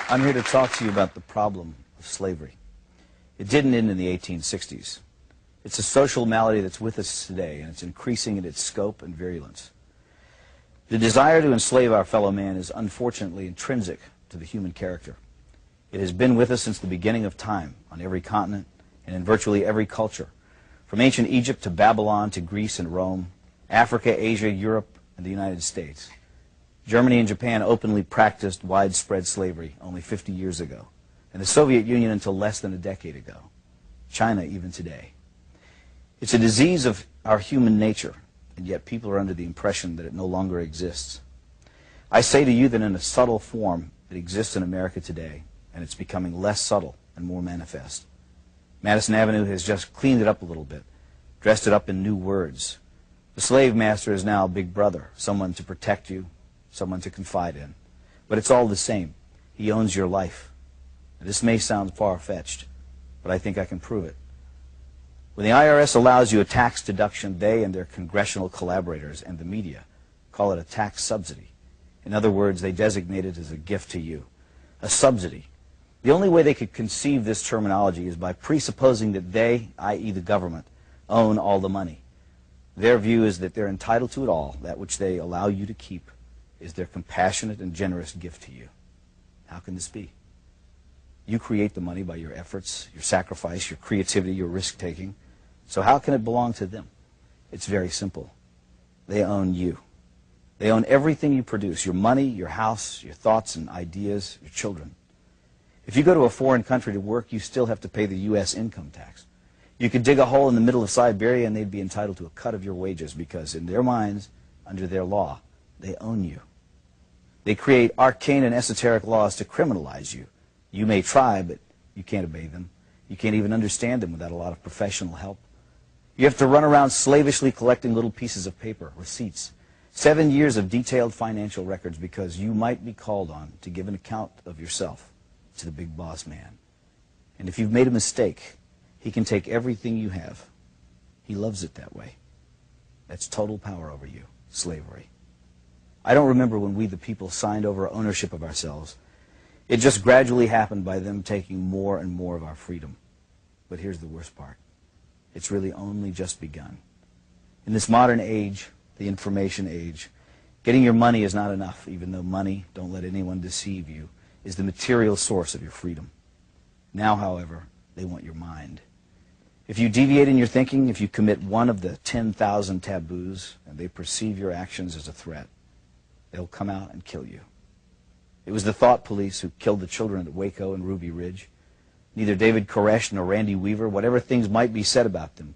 I'm here to talk to you about the problem of slavery. It didn't end in the 1860s. It's a social malady that's with us today, and it's increasing in its scope and virulence. The desire to enslave our fellow man is unfortunately intrinsic to the human character. It has been with us since the beginning of time, on every continent and in virtually every culture, from ancient Egypt to Babylon to Greece and Rome, Africa, Asia, Europe, and the United States. Germany and Japan openly practiced widespread slavery only 50 years ago, and the Soviet Union until less than a decade ago. China even today. It's a disease of our human nature, and yet people are under the impression that it no longer exists. I say to you that in a subtle form it exists in America today, and it's becoming less subtle and more manifest. Madison Avenue has just cleaned it up a little bit, dressed it up in new words. The slave master is now Big Brother, someone to protect you, someone to confide in. But it's all the same. He owns your life. Now, this may sound far-fetched, but I think I can prove it. When the IRS allows you a tax deduction, they and their congressional collaborators and the media call it a tax subsidy. In other words, they designate it as a gift to you, a subsidy. The only way they could conceive this terminology is by presupposing that they, i.e. the government, own all the money. Their view is that they're entitled to it all. That which they allow you to keep is their compassionate and generous gift to you. How can this be? You create the money by your efforts, your sacrifice, your creativity, your risk-taking. So how can it belong to them? It's very simple. They own you. They own everything you produce, your money, your house, your thoughts and ideas, your children. If you go to a foreign country to work, you still have to pay the U.S. income tax. You could dig a hole in the middle of Siberia and they'd be entitled to a cut of your wages because in their minds, under their law, they own you. They create arcane and esoteric laws to criminalize you. You may try, but you can't obey them. You can't even understand them without a lot of professional help. You have to run around slavishly collecting little pieces of paper, receipts, 7 years of detailed financial records because you might be called on to give an account of yourself to the big boss man. And if you've made a mistake, he can take everything you have. He loves it that way. That's total power over you, slavery. I don't remember when we, the people, signed over ownership of ourselves. It just gradually happened by them taking more and more of our freedom. But here's the worst part. It's really only just begun. In this modern age, the information age, getting your money is not enough, even though money, don't let anyone deceive you, is the material source of your freedom. Now, however, they want your mind. If you deviate in your thinking, if you commit one of the 10,000 taboos, and they perceive your actions as a threat, they'll come out and kill you. It was the thought police who killed the children at Waco and Ruby Ridge. Neither David Koresh nor Randy Weaver, whatever things might be said about them,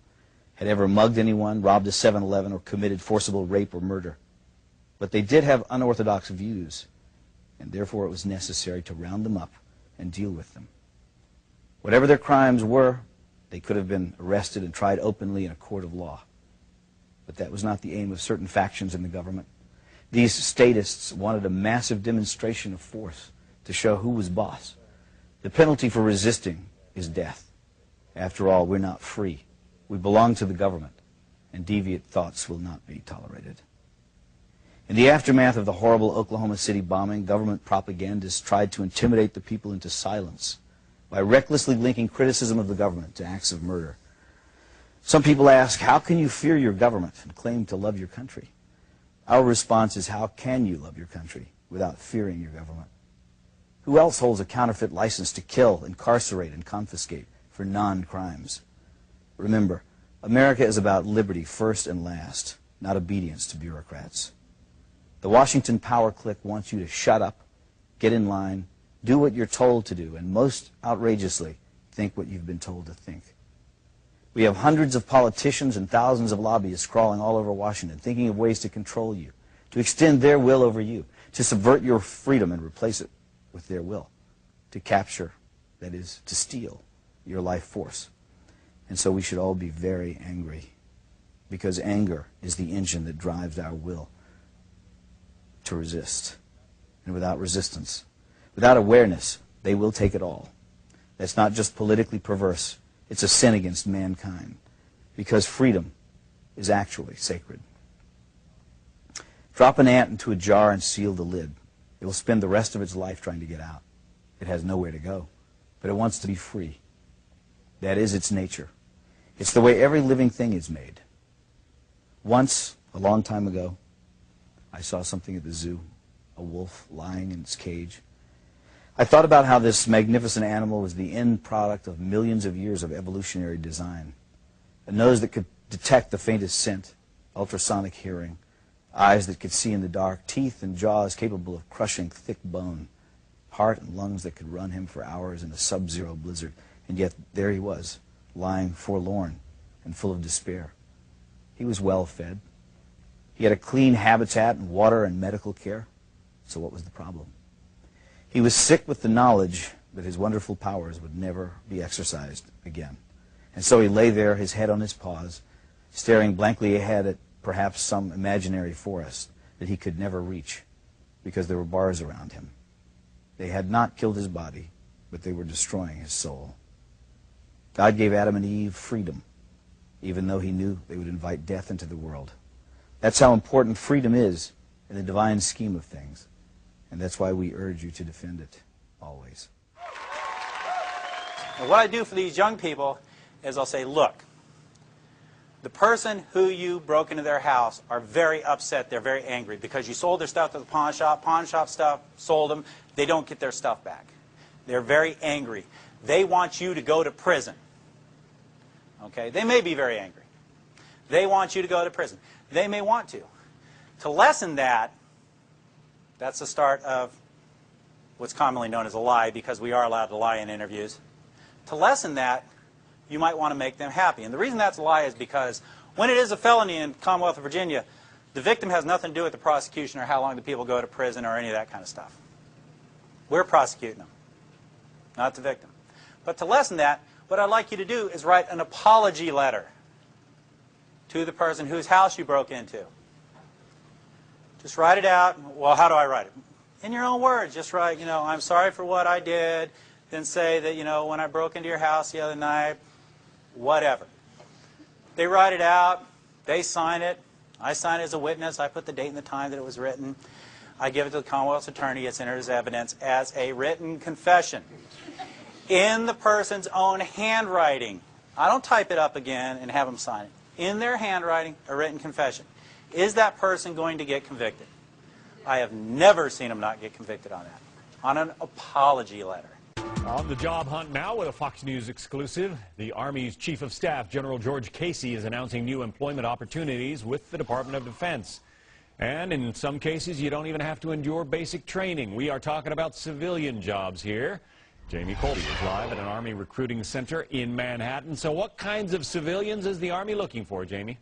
had ever mugged anyone, robbed a 7-Eleven, or committed forcible rape or murder. But they did have unorthodox views, and therefore it was necessary to round them up and deal with them. Whatever their crimes were, they could have been arrested and tried openly in a court of law. But that was not the aim of certain factions in the government. These statists wanted a massive demonstration of force to show who was boss. The penalty for resisting is death. After all, we're not free. We belong to the government, and deviant thoughts will not be tolerated. In the aftermath of the horrible Oklahoma City bombing, government propagandists tried to intimidate the people into silence by recklessly linking criticism of the government to acts of murder. Some people ask, how can you fear your government and claim to love your country? Our response is, how can you love your country without fearing your government? Who else holds a counterfeit license to kill, incarcerate, and confiscate for non-crimes? Remember, America is about liberty first and last, not obedience to bureaucrats. The Washington power clique wants you to shut up, get in line, do what you're told to do, and most outrageously, think what you've been told to think. We have hundreds of politicians and thousands of lobbyists crawling all over Washington, thinking of ways to control you, to extend their will over you, to subvert your freedom and replace it with their will, to capture, that is, to steal your life force. And so we should all be very angry, because anger is the engine that drives our will to resist. And without resistance, without awareness, they will take it all. That's not just politically perverse. It's a sin against mankind, because freedom is actually sacred. Drop an ant into a jar and seal the lid. It will spend the rest of its life trying to get out. It has nowhere to go, but it wants to be free. That is its nature. It's the way every living thing is made. Once, a long time ago, I saw something at the zoo, a wolf lying in its cage. I thought about how this magnificent animal was the end product of millions of years of evolutionary design. A nose that could detect the faintest scent, ultrasonic hearing, eyes that could see in the dark, teeth and jaws capable of crushing thick bone, heart and lungs that could run him for hours in a sub-zero blizzard. And yet there he was, lying forlorn and full of despair. He was well fed. He had a clean habitat and water and medical care. So what was the problem? He was sick with the knowledge that his wonderful powers would never be exercised again. And so he lay there, his head on his paws, staring blankly ahead at perhaps some imaginary forest that he could never reach because there were bars around him. They had not killed his body, but they were destroying his soul. God gave Adam and Eve freedom, even though he knew they would invite death into the world. That's how important freedom is in the divine scheme of things. And that's why we urge you to defend it, always. And what I do for these young people is I'll say, look, the person who you broke into their house are very upset, they're very angry, because you sold their stuff to the pawn shop stuff, sold them, they don't get their stuff back. They're very angry. They want you to go to prison. Okay? They may be very angry. They want you to go to prison. They may want to. To lessen that, that's the start of what's commonly known as a lie, because we are allowed to lie in interviews. To lessen that, you might want to make them happy. And the reason that's a lie is because when it is a felony in the Commonwealth of Virginia, the victim has nothing to do with the prosecution or how long the people go to prison or any of that kind of stuff. We're prosecuting them, not the victim. But to lessen that, what I'd like you to do is write an apology letter to the person whose house you broke into. Just write it out. Well, how do I write it? In your own words. Just write, I'm sorry for what I did. Then say that, when I broke into your house the other night, whatever. They write it out. They sign it. I sign it as a witness. I put the date and the time that it was written. I give it to the Commonwealth's attorney. It's entered as evidence as a written confession in the person's own handwriting. I don't type it up again and have them sign it. In their handwriting, a written confession. Is that person going to get convicted? I have never seen them not get convicted on that. On an apology letter. On the job hunt now with a Fox News exclusive. The Army's Chief of Staff, General George Casey, is announcing new employment opportunities with the Department of Defense. And in some cases, you don't even have to endure basic training. We are talking about civilian jobs here. Jamie Colby is live at an Army recruiting center in Manhattan. So what kinds of civilians is the Army looking for, Jamie?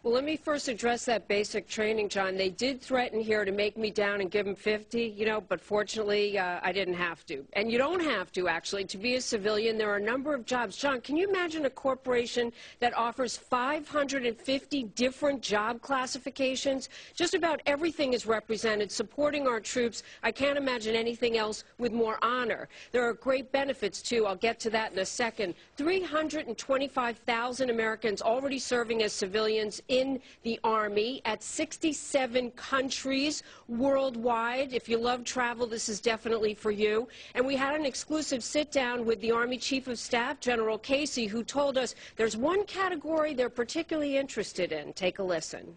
Well, let me first address that basic training, John. They did threaten here to make me down and give them 50, but fortunately, I didn't have to. And you don't have to, actually, to be a civilian. There are a number of jobs. John, can you imagine a corporation that offers 550 different job classifications? Just about everything is represented, supporting our troops. I can't imagine anything else with more honor. There are great benefits, too. I'll get to that in a second. 325,000 Americans already serving as civilians in the Army at 67 countries worldwide. If you love travel, this is definitely for you. And we had an exclusive sit-down with the Army Chief of Staff, General Casey, who told us there's one category they're particularly interested in. Take a listen.